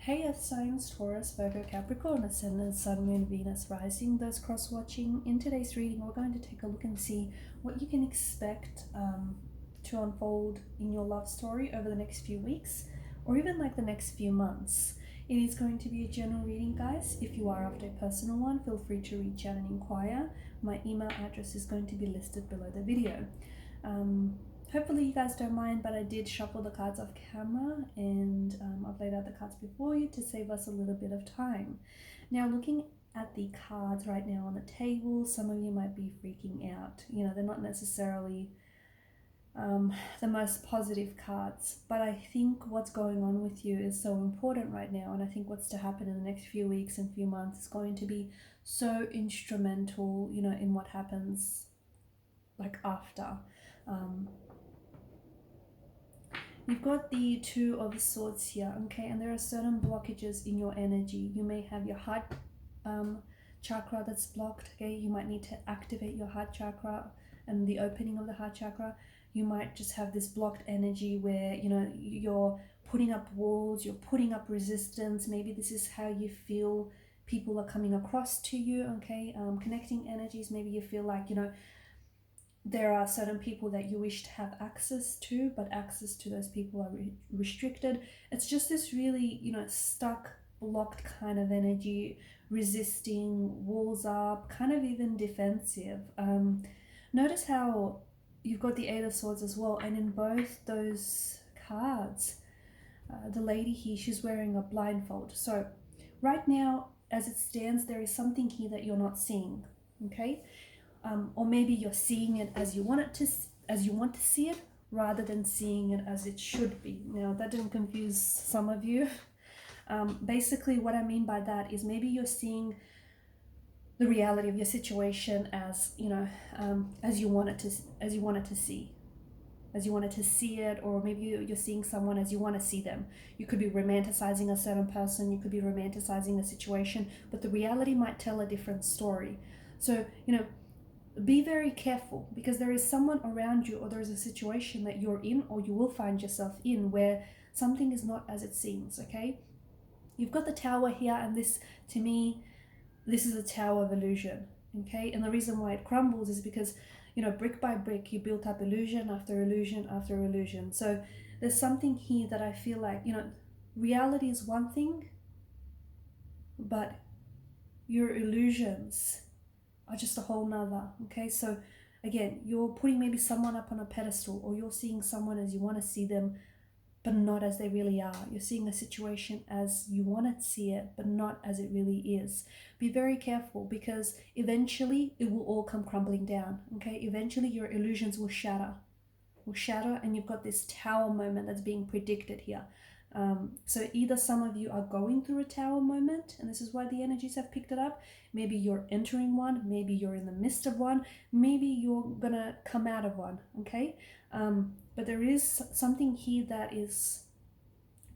Hey Earth signs, Taurus, Virgo, Capricorn, Ascendant, Sun, Moon, Venus, Rising, those cross-watching. In today's reading, we're going to take a look and see what you can expect to unfold in your love story over the next few weeks, or even like the next few months. It is going to be a general reading, guys. If you are after a personal one, feel free to reach out and inquire. My email address is going to be listed below the video. Hopefully you guys don't mind, but I did shuffle the cards off camera and I've laid out the cards before you to save us a little bit of time. Now, looking at the cards right now on the table, some of you might be freaking out. You know, they're not necessarily the most positive cards, but I think what's going on with you is so important right now, and I think what's to happen in the next few weeks and few months is going to be so instrumental, you know, in what happens like after. You've got the Two of Swords here, okay, and there are certain blockages in your energy. You may have your heart chakra that's blocked, okay. You might need to activate your heart chakra and the opening of the heart chakra. You might just have this blocked energy where, you know, you're putting up walls, you're putting up resistance. Maybe this is how you feel people are coming across to you, okay. Connecting energies, maybe you feel like, you know, there are certain people that you wish to have access to, but access to those people are restricted. It's just this really, you know, stuck, blocked kind of energy, resisting, walls up, kind of even defensive. Notice how you've got the Eight of Swords as well, and in both those cards, the lady here, she's wearing a blindfold. So right now, as it stands, there is something here that you're not seeing, okay? Or maybe you're seeing it as you want to see it, rather than seeing it as it should be. Now, that didn't confuse some of you. Basically, what I mean by that is maybe you're seeing the reality of your situation as, you know, as you wanted to see it, or maybe you're seeing someone as you want to see them. You could be romanticizing a certain person, you could be romanticizing a situation, but the reality might tell a different story. So, you know, be very careful, because there is someone around you, or there is a situation that you're in, or you will find yourself in, where something is not as it seems, okay? You've got the Tower here, and this, to me, this is a tower of illusion, okay? And the reason why it crumbles is because, you know, brick by brick, you built up illusion after illusion after illusion. So there's something here that I feel like, you know, reality is one thing, but your illusions are just a whole nother, okay? So again, you're putting maybe someone up on a pedestal, or you're seeing someone as you want to see them, but not as they really are. You're seeing a situation as you want to see it, but not as it really is. Be very careful, because eventually it will all come crumbling down, okay? Eventually your illusions will shatter, and you've got this tower moment that's being predicted here. So either some of you are going through a tower moment, and this is why the energies have picked it up. Maybe you're entering one, maybe you're in the midst of one, maybe you're gonna come out of one, okay? But there is something here that is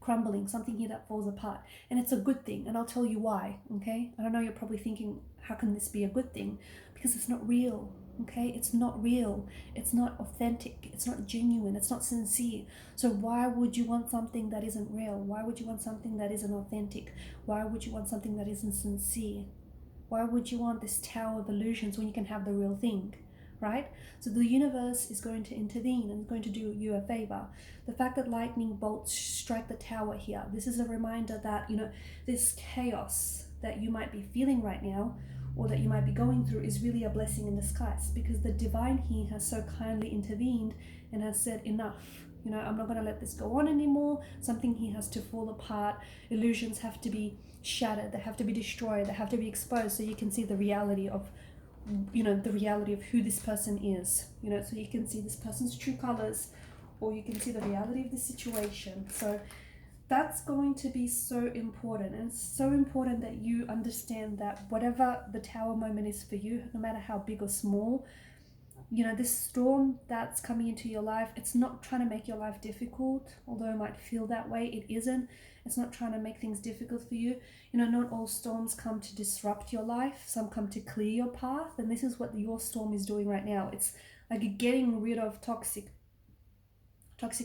crumbling, something here that falls apart, and it's a good thing, and I'll tell you why, okay? I don't know, you're probably thinking, how can this be a good thing? Because it's not real, okay? It's not real, it's not authentic, it's not genuine, it's not sincere. So why would you want something that isn't real? Why would you want something that isn't authentic? Why would you want something that isn't sincere? Why would you want this tower of illusions when you can have the real thing, right? So the universe is going to intervene and going to do you a favor. The fact that lightning bolts strike the tower here, this is a reminder that, you know, this chaos that you might be feeling right now, or that you might be going through, is really a blessing in disguise, because the divine here has so kindly intervened and has said, enough. You know, I'm not going to let this go on anymore. Something here has to fall apart. Illusions have to be shattered. They have to be destroyed. They have to be exposed, so you can see the reality of, you know, the reality of who this person is. You know, so you can see this person's true colors, or you can see the reality of the situation. So that's going to be so important, and it's so important that you understand that whatever the tower moment is for you, no matter how big or small, you know, this storm that's coming into your life, it's not trying to make your life difficult, although it might feel that way. It isn't. It's not trying to make things difficult for you. You know, not all storms come to disrupt your life. Some come to clear your path, and this is what your storm is doing right now. It's like getting rid of toxic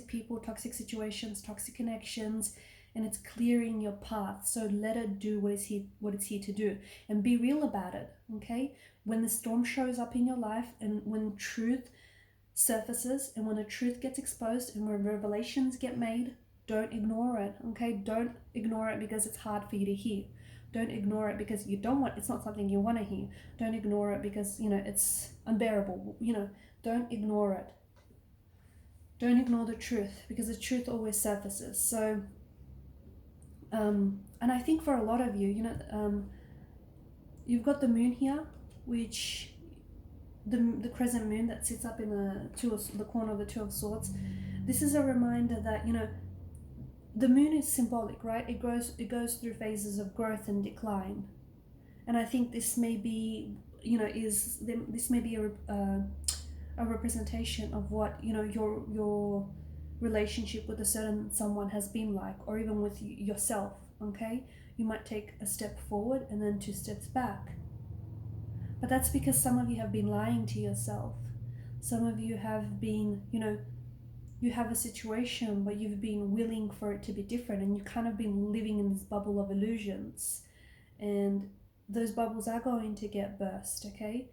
people, toxic situations, toxic connections. and it's clearing your path. So let it do what it's here to do, and be real about it, okay? When the storm shows up in your life, and when truth surfaces, and when the truth gets exposed, and when revelations get made, don't ignore it, okay? Don't ignore it because it's hard for you to hear. Don't ignore it because you don't want, it's not something you want to hear. Don't ignore it because, you know, it's unbearable. You know, don't ignore it. Don't ignore the truth, because the truth always surfaces. So, and I think for a lot of you, you know, you've got the moon here, which the crescent moon that sits up in the corner of the Two of Swords. This is a reminder that, you know, the moon is symbolic, right? It goes through phases of growth and decline, and I think this may be, you know, this may be a representation of what, you know, your relationship with a certain someone has been like, or even with yourself. Okay, you might take a step forward and then 2 steps back, but that's because some of you have been lying to yourself. Some of you have been, you know, you have a situation but you've been willing for it to be different, and you've kind of been living in this bubble of illusions, and those bubbles are going to get burst, okay?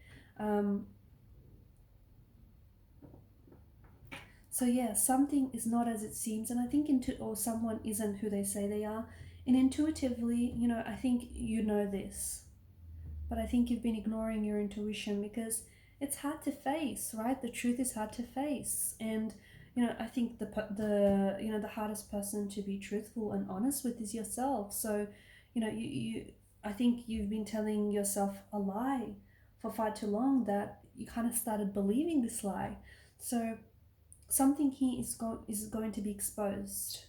So yeah, something is not as it seems, and I think or someone isn't who they say they are, and intuitively, you know, I think you know this, but I think you've been ignoring your intuition because it's hard to face, right? The truth is hard to face, and you know, I think the you know, the hardest person to be truthful and honest with is yourself. So, you know, I think you've been telling yourself a lie for far too long that you kind of started believing this lie. So something here is going to be exposed.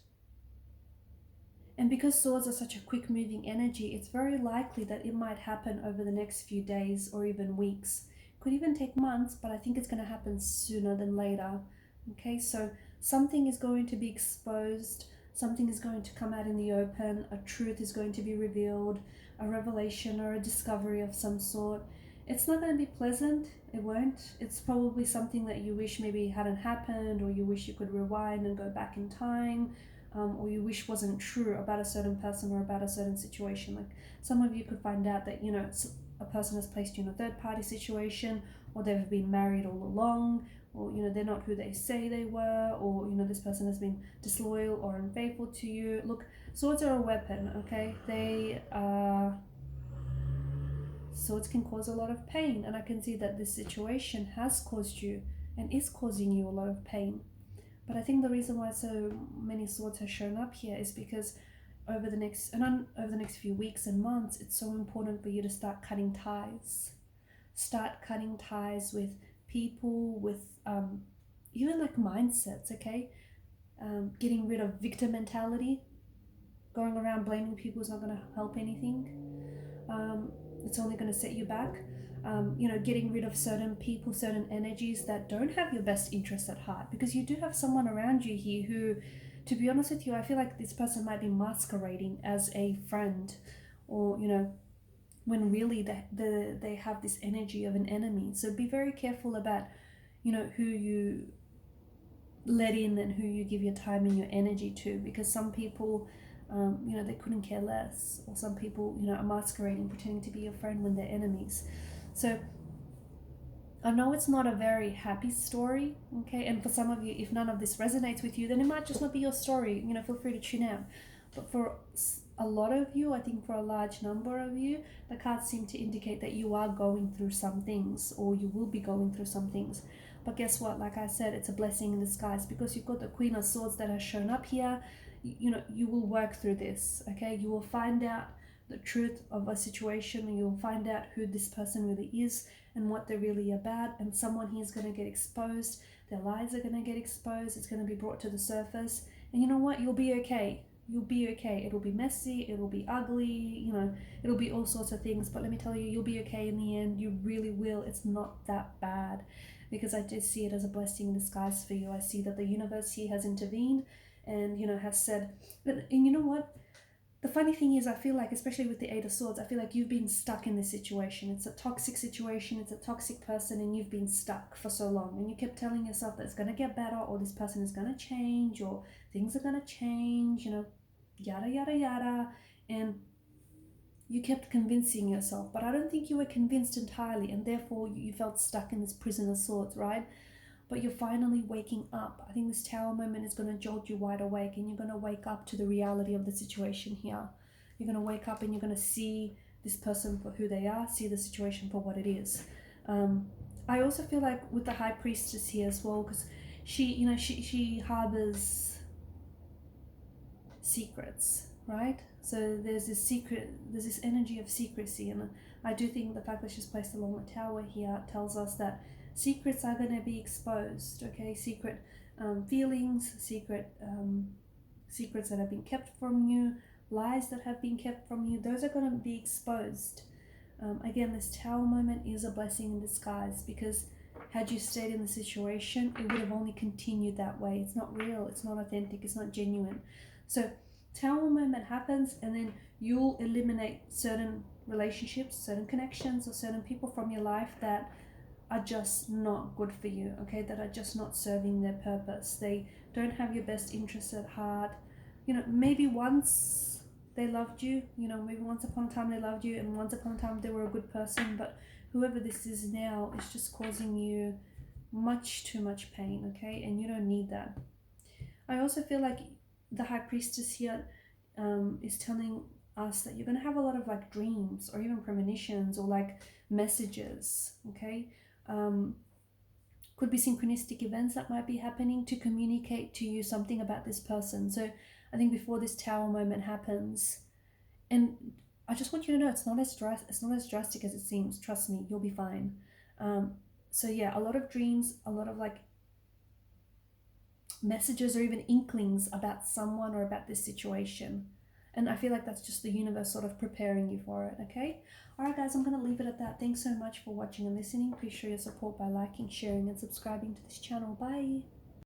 And because swords are such a quick moving energy, it's very likely that it might happen over the next few days or even weeks. Could even take months, but I think it's going to happen sooner than later. Okay, so something is going to be exposed, something is going to come out in the open, a truth is going to be revealed, a revelation or a discovery of some sort. It's not going to be pleasant, it won't. It's probably something that you wish maybe hadn't happened, or you wish you could rewind and go back in time, or you wish wasn't true about a certain person or about a certain situation. Like, some of you could find out that, you know, a person has placed you in a third party situation, or they've been married all along, or, you know, they're not who they say they were, or, you know, this person has been disloyal or unfaithful to you. Look, swords are a weapon, okay? Swords can cause a lot of pain, and I can see that this situation has caused you and is causing you a lot of pain. But I think the reason why so many swords have shown up here is because over the next few weeks and months, it's so important for you to start cutting ties. Start cutting ties with people, with even like mindsets, okay? Getting rid of victim mentality. Going around blaming people is not going to help anything. It's only going to set you back. You know, getting rid of certain people, certain energies that don't have your best interests at heart, because you do have someone around you here who, to be honest with you, I feel like this person might be masquerading as a friend, or, you know, when really they have this energy of an enemy. So be very careful about, you know, who you let in and who you give your time and your energy to, because some people, you know, they couldn't care less, or some people, you know, are masquerading, pretending to be your friend when they're enemies. So I know it's not a very happy story, okay, and for some of you, if none of this resonates with you, then it might just not be your story. You know, feel free to tune out. But for a lot of you, I think for a large number of you, the cards seem to indicate that you are going through some things, or you will be going through some things. But guess what? Like I said, it's a blessing in disguise, because you've got the Queen of Swords that has shown up here. You know, you will work through this, okay? You will find out the truth of a situation, and you'll find out who this person really is and what they're really about, and someone here is going to get exposed. Their lies are going to get exposed. It's going to be brought to the surface, and you know what? You'll be okay. You'll be okay. It'll be messy, it'll be ugly, you know, it'll be all sorts of things, but let me tell you, you'll be okay in the end. You really will. It's not that bad, because I just see it as a blessing in disguise for you. I see that the universe here has intervened and, you know, has said, and you know what? The funny thing is, I feel like, especially with the Eight of Swords, I feel like you've been stuck in this situation. It's a toxic situation, it's a toxic person, and you've been stuck for so long. And you kept telling yourself that it's going to get better, or this person is going to change, or things are going to change, you know, yada yada yada, and you kept convincing yourself, but I don't think you were convinced entirely, and therefore you felt stuck in this prison of sorts, right? But you're finally waking up. I think this Tower moment is going to jolt you wide awake, and you're going to wake up to the reality of the situation here. You're going to wake up and you're going to see this person for who they are, see the situation for what it is. I also feel like with the High Priestess here as well, because she harbors secrets, right? So there's this energy of secrecy, and I do think the fact that she's placed along the tower here tells us that secrets are going to be exposed, okay? Secret feelings, secrets that have been kept from you, lies that have been kept from you, those are going to be exposed. Again, this Tower moment is a blessing in disguise, because had you stayed in the situation, it would have only continued that way. It's not real, it's not authentic, it's not genuine. So Tower moment happens, and then you'll eliminate certain relationships, certain connections, or certain people from your life that are just not good for you, okay? That are just not serving their purpose. They don't have your best interests at heart. Maybe once they loved you, maybe once upon a time they loved you, and once upon a time they were a good person, but whoever this is now is just causing you much too much pain, okay? And you don't need that. I also feel like the High Priestess here is telling us that you're going to have a lot of like dreams, or even premonitions, or like messages, okay? Could be synchronistic events that might be happening to communicate to you something about this person. So I think before this Tower moment happens, and I just want you to know it's not as drastic as it seems. Trust me, you'll be fine. So yeah, a lot of dreams, a lot of like messages or even inklings about someone or about this situation. And I feel like that's just the universe sort of preparing you for it, okay? Alright guys, I'm going to leave it at that. Thanks so much for watching and listening. Please show your support by liking, sharing, and subscribing to this channel. Bye!